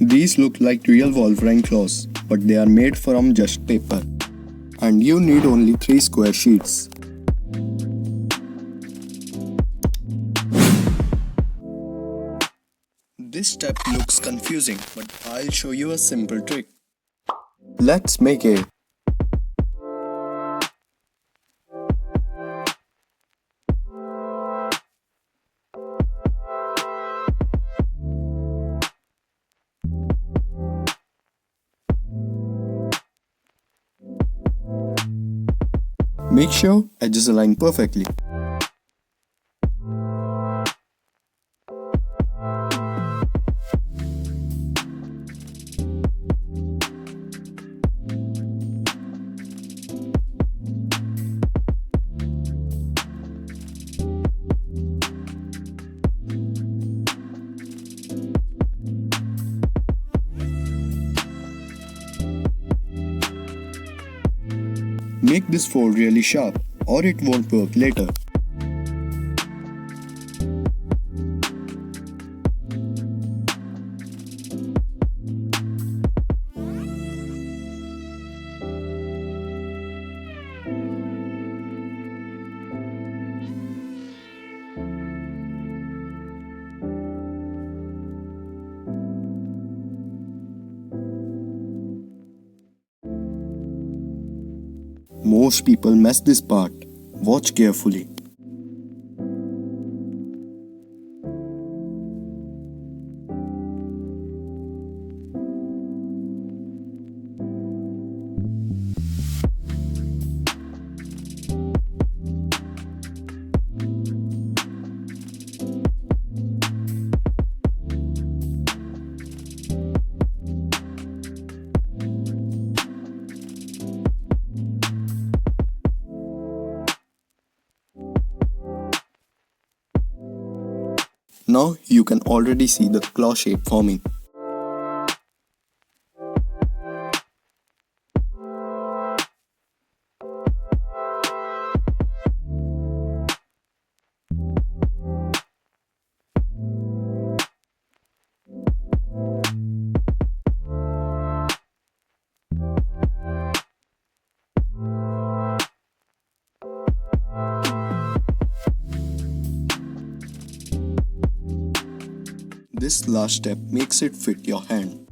These look like real Wolverine claws, but they are made from just paper. And you need only 3 square sheets. This step looks confusing, but I'll show you a simple trick. Let's make it. Make sure edges align perfectly. Make this fold really sharp, or it won't work later. Most people miss this part. Watch carefully. Now you can already see the claw shape forming. This last step makes it fit your hand.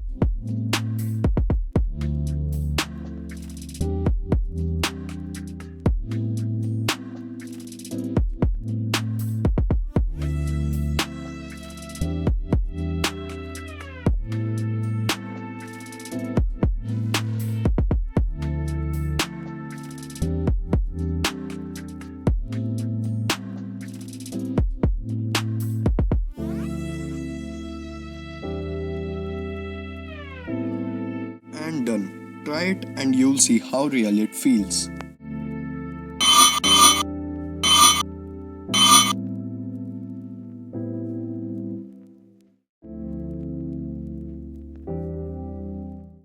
And done. Try it and you'll see how real it feels.